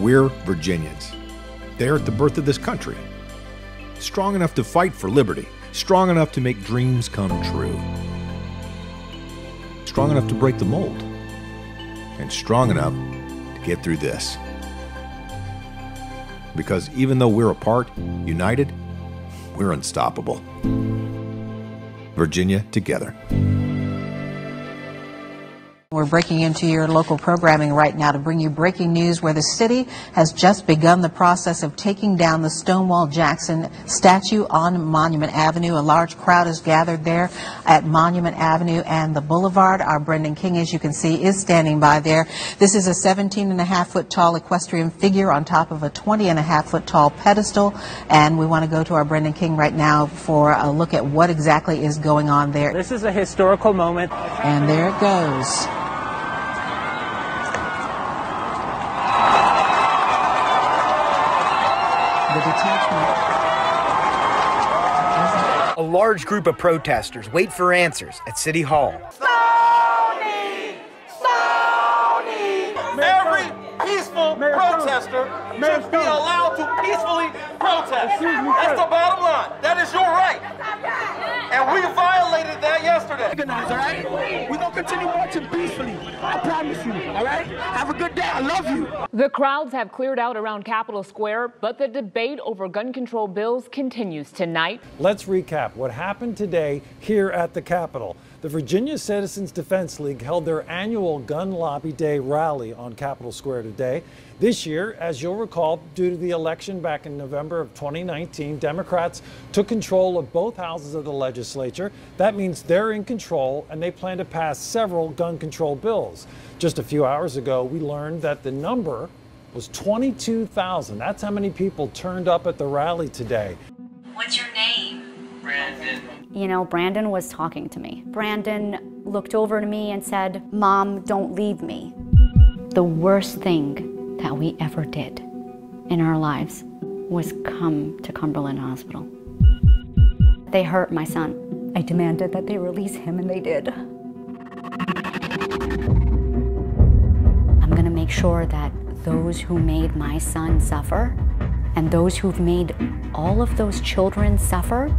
We're Virginians. They're at the birth of this country. Strong enough to fight for liberty. Strong enough to make dreams come true. Strong enough to break the mold. And strong enough to get through this. Because even though we're apart, united, we're unstoppable. Virginia together. We're breaking into your local programming right now to bring you breaking news where the city has just begun the process of taking down the Stonewall Jackson statue on Monument Avenue. A large crowd is gathered there at Monument Avenue and the Boulevard. Our Brendan King, as you can see, is standing by there. This is a 17.5-foot tall equestrian figure on top of a 20.5-foot tall pedestal. And we want to go to our Brendan King right now for a look at what exactly is going on there. This is a historical moment. And there it goes. A large group of protesters wait for answers at City Hall. Stony! Stony! Every peaceful protester should be allowed to peacefully protest. That's the bottom line. That is your right. And we violated that yesterday. All right? We're going to continue marching peacefully. I promise you. All right? Have a good day. I love you. The crowds have cleared out around Capitol Square, but the debate over gun control bills continues tonight. Let's recap what happened today here at the Capitol. The Virginia Citizens Defense League held their annual Gun Lobby Day rally on Capitol Square today. This year, as you'll recall, due to the election back in November of 2019, Democrats took control of both houses of the legislature. That means they're in control, and they plan to pass several gun control bills. Just a few hours ago, we learned that the number was 22,000. That's how many people turned up at the rally today. What's your name? Brandon. You know, Brandon was talking to me. Brandon looked over to me and said, "Mom, don't leave me." The worst thing that we ever did in our lives was come to Cumberland Hospital. They hurt my son. I demanded that they release him, and they did. I'm gonna make sure that those who made my son suffer and those who've made all of those children suffer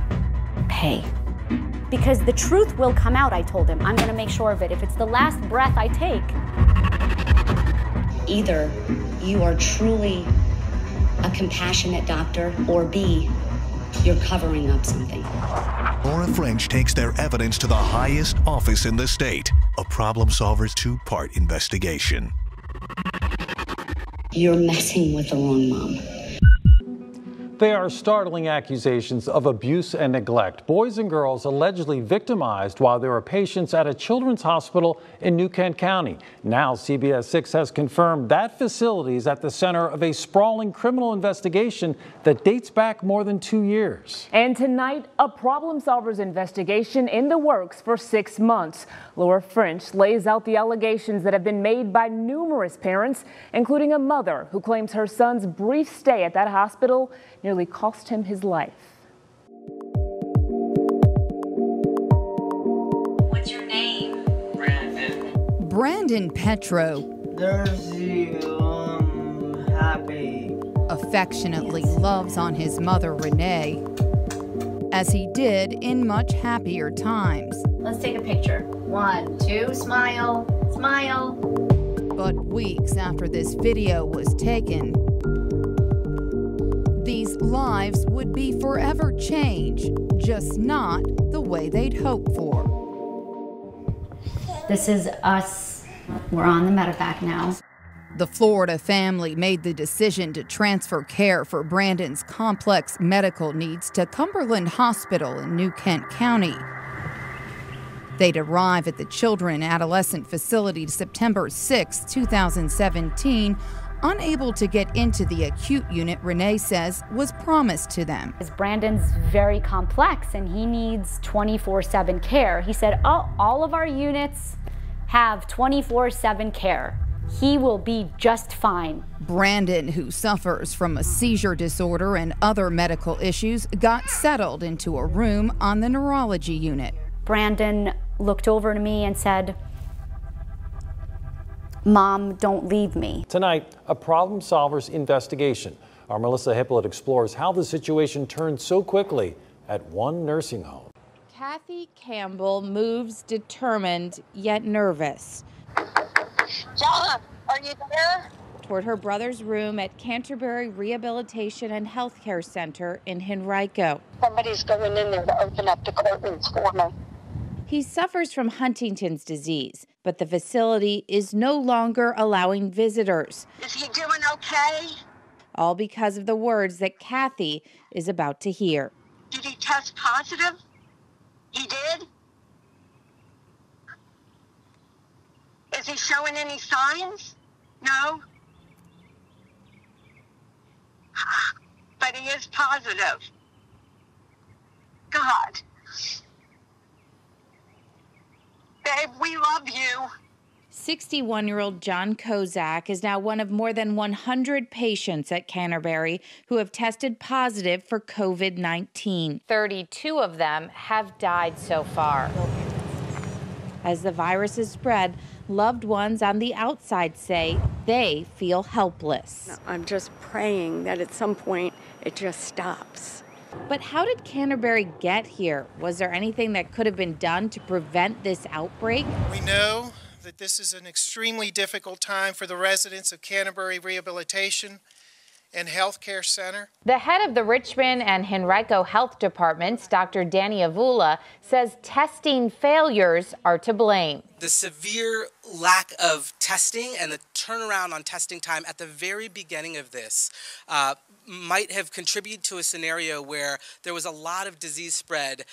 pay. Because the truth will come out, I told him. I'm gonna make sure of it. If it's the last breath I take. Either you are truly a compassionate doctor, or B, you're covering up something. Laura French takes their evidence to the highest office in the state, a Problem Solvers 2-part investigation. You're messing with the wrong mom. They are startling accusations of abuse and neglect. Boys and girls allegedly victimized while they were patients at a children's hospital in New Kent County. Now, CBS 6 has confirmed that facility is at the center of a sprawling criminal investigation that dates back more than 2 years. And tonight, a Problem Solvers investigation in the works for 6 months. Laura French lays out the allegations that have been made by numerous parents, including a mother who claims her son's brief stay at that hospital nearly cost him his life. What's your name? Brandon. Brandon Petro, Happy. affectionately loves on his mother Renee, as he did in much happier times. Let's take a picture. 1, 2, smile, smile. But weeks after this video was taken, these lives would be forever changed, just not the way they'd hoped for. This is us. We're on the medevac now. The Florida family made the decision to transfer care for Brandon's complex medical needs to Cumberland Hospital in New Kent County. They'd arrive at the Children and Adolescent Facility September 6, 2017, unable to get into the acute unit Renee says was promised to them. Brandon's very complex and he needs 24/7 care. He said, "Oh, all of our units have 24/7 care. He will be just fine." Brandon, who suffers from a seizure disorder and other medical issues, got settled into a room on the neurology unit. Brandon looked over to me and said, Mom, don't leave me. Tonight, a problem solvers investigation. Our Melissa Hippolyte explores how the situation turned so quickly at one nursing home. Kathy Campbell moves determined yet nervous. John, are you there? Toward her brother's room at Canterbury Rehabilitation and Healthcare Center in Henrico. Somebody's going in there to open up the curtains for me. He suffers from Huntington's disease, but the facility is no longer allowing visitors. Is he doing okay? All because of the words that Kathy is about to hear. Did he test positive? He did? Is he showing any signs? No? But he is positive. God. Babe, we love you. 61-year-old John Kozak is now one of more than 100 patients at Canterbury who have tested positive for COVID-19. 32 of them have died so far. As the virus has spread, loved ones on the outside say they feel helpless. I'm just praying that at some point it just stops. But how did Canterbury get here? Was there anything that could have been done to prevent this outbreak? We know that this is an extremely difficult time for the residents of Canterbury Rehabilitation and Healthcare Center. The head of the Richmond and Henrico Health Departments, Dr. Danny Avula, says testing failures are to blame. The severe lack of testing and the turnaround on testing time at the very beginning of this might have contributed to a scenario where there was a lot of disease spread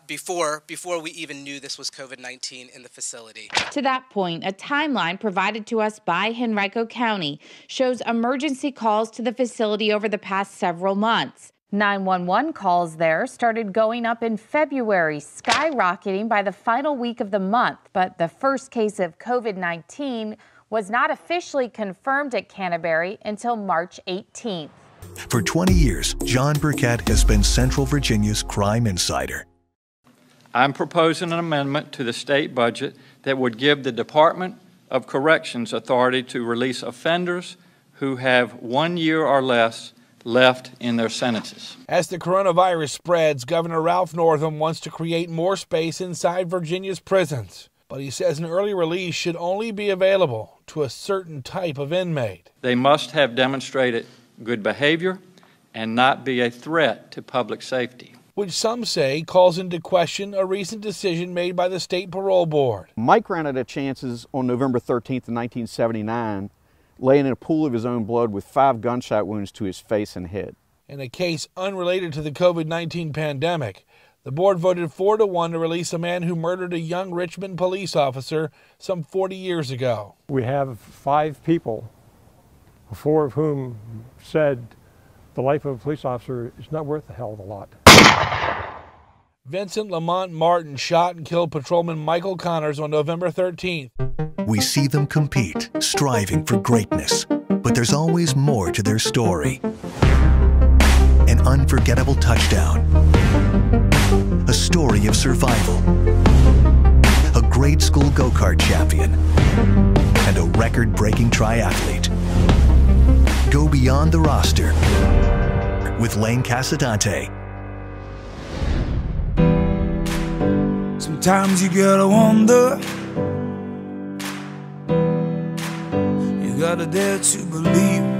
before we even knew this was COVID-19 in the facility. To that point, a timeline provided to us by Henrico County shows emergency calls to the facility over the past several months. 911 calls there started going up in February, skyrocketing by the final week of the month. But the first case of COVID-19 was not officially confirmed at Canterbury until March 18th. For 20 years, John Burkett has been Central Virginia's crime insider. I'm proposing an amendment to the state budget that would give the Department of Corrections authority to release offenders who have 1 year or less left in their sentences. As the coronavirus spreads, Governor Ralph Northam wants to create more space inside Virginia's prisons. But he says an early release should only be available to a certain type of inmate. They must have demonstrated good behavior and not be a threat to public safety. Which some say calls into question a recent decision made by the state parole board. Mike ran out of chances on November 13th, 1979, laying in a pool of his own blood with 5 gunshot wounds to his face and head. In a case unrelated to the COVID-19 pandemic, the board voted 4-1 to release a man who murdered a young Richmond police officer some 40 years ago. We have 5 people, 4 of whom said the life of a police officer is not worth a hell of a lot. Vincent Lamont Martin shot and killed patrolman Michael Connors on November 13th. We see them compete, striving for greatness, but there's always more to their story. An unforgettable touchdown, a story of survival, a grade school go-kart champion, and a record-breaking triathlete. Go beyond the roster with Lane Casadante. Sometimes you gotta wonder, you gotta dare to believe.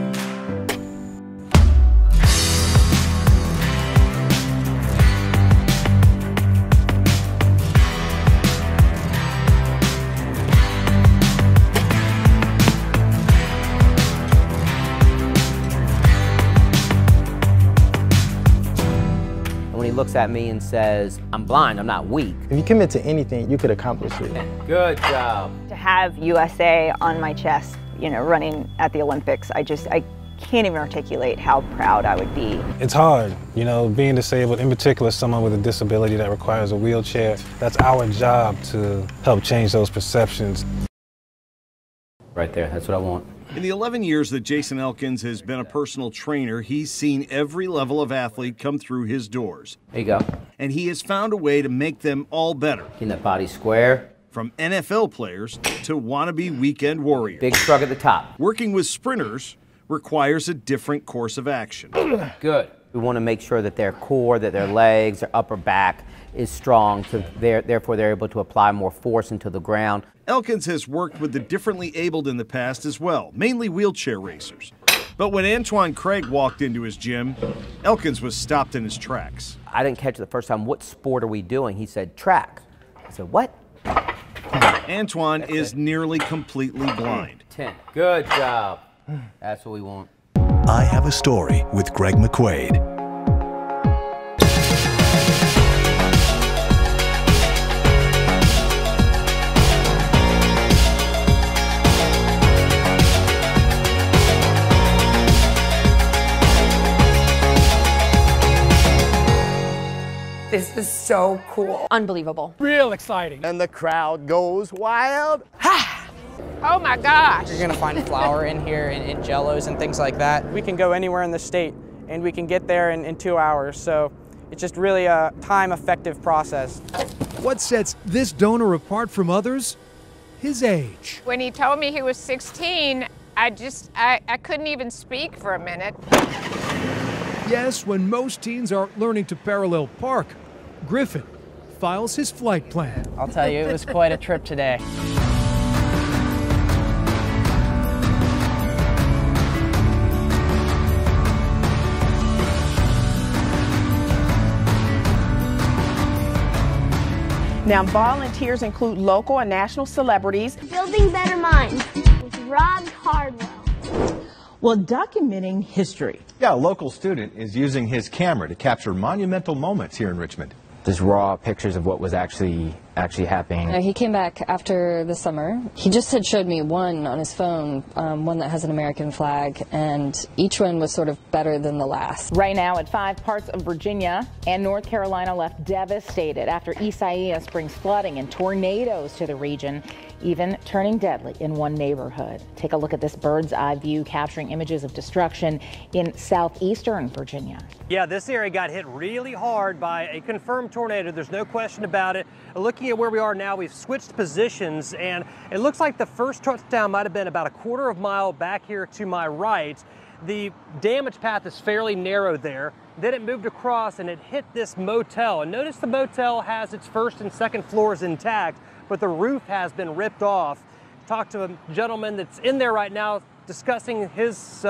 Looks at me and says, I'm blind, I'm not weak. If you commit to anything, you could accomplish it. Good job. To have USA on my chest, running at the Olympics, I can't even articulate how proud I would be. It's hard, being disabled, in particular someone with a disability that requires a wheelchair. That's our job to help change those perceptions. Right there, that's what I want. In the 11 years that Jason Elkins has been a personal trainer, he's seen every level of athlete come through his doors. There you go. And he has found a way to make them all better. Getting that body square, from NFL players to wannabe weekend warriors. Big shrug at the top. Working with sprinters requires a different course of action. Good. We want to make sure that their core, that their legs, their upper back is strong, so therefore they're able to apply more force into the ground. Elkins has worked with the differently abled in the past as well, mainly wheelchair racers. But when Antoine Craig walked into his gym, Elkins was stopped in his tracks. I didn't catch it the first time. What sport are we doing? He said, track. I said, what? Antoine is nearly completely blind. 10. Good job. That's what we want. I Have a Story with Greg McQuaid. This is so cool. Unbelievable. Real exciting. And the crowd goes wild. Oh my gosh. You're gonna find flour in here and jellos and things like that. We can go anywhere in the state and we can get there in 2 hours. So it's just really a time-effective process. What sets this donor apart from others? His age. When he told me he was 16, I couldn't even speak for a minute. Yes, when most teens are learning to parallel park, Griffin files his flight plan. I'll tell you, it was quite a trip today. Now, volunteers include local and national celebrities. Building Better Minds with Rob Cardwell. Well, documenting history. Yeah, a local student is using his camera to capture monumental moments here in Richmond. Just raw pictures of what was actually happening. He came back after the summer. He just had showed me one on his phone, one that has an American flag, and each one was sort of better than the last. Right now, at 5 parts of Virginia and North Carolina left devastated after Isaias brings flooding and tornadoes to the region, even turning deadly in one neighborhood. Take a look at this bird's eye view capturing images of destruction in southeastern Virginia. Yeah, this area got hit really hard by a confirmed tornado. There's no question about it. Looking at where we are now, we've switched positions, and it looks like the first touchdown might have been about a quarter of a mile back here to my right. The damage path is fairly narrow there. Then it moved across and it hit this motel. And notice the motel has its first and second floors intact, but the roof has been ripped off. Talked to a gentleman that's in there right now discussing his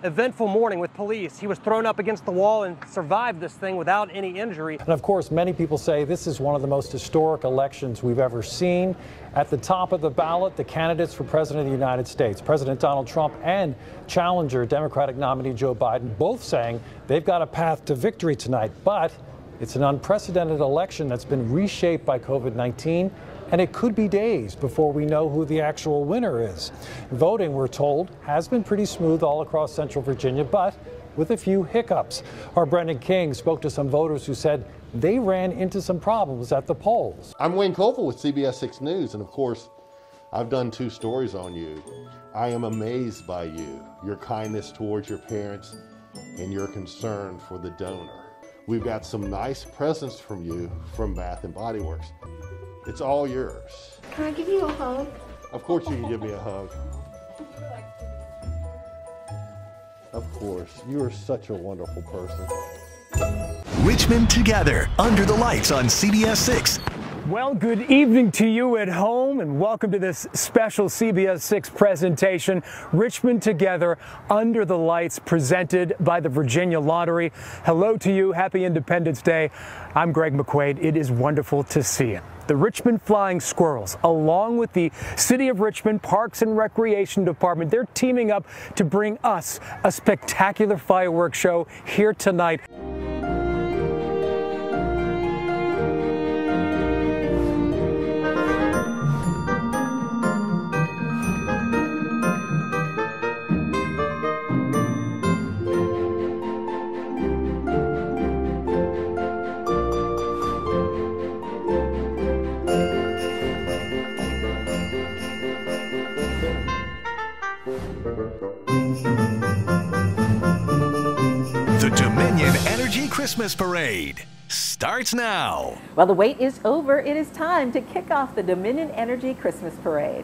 eventful morning with police. He was thrown up against the wall and survived this thing without any injury. And of course, many people say this is one of the most historic elections we've ever seen. At the top of the ballot, the candidates for President of the United States, President Donald Trump and challenger Democratic nominee Joe Biden, both saying they've got a path to victory tonight. But it's an unprecedented election that's been reshaped by COVID-19. And it could be days before we know who the actual winner is. Voting, we're told, has been pretty smooth all across central Virginia, but with a few hiccups. Our Brendan King spoke to some voters who said they ran into some problems at the polls. I'm Wayne Koval with CBS 6 News, and of course, I've done 2 stories on you. I am amazed by you, your kindness towards your parents, and your concern for the donor. We've got some nice presents from you from Bath & Body Works. It's all yours. Can I give you a hug? Of course you can give me a hug. Of course. You are such a wonderful person. Richmond Together, under the lights on CBS 6. Well, good evening to you at home, and welcome to this special CBS 6 presentation, Richmond Together, Under the Lights, presented by the Virginia Lottery. Hello to you. Happy Independence Day. I'm Greg McQuaid. It is wonderful to see you. The Richmond Flying Squirrels, along with the City of Richmond Parks and Recreation Department, they're teaming up to bring us a spectacular fireworks show here tonight. The Dominion Energy Christmas Parade. starts now. Well, the wait is over. It is time to kick off the Dominion Energy Christmas Parade.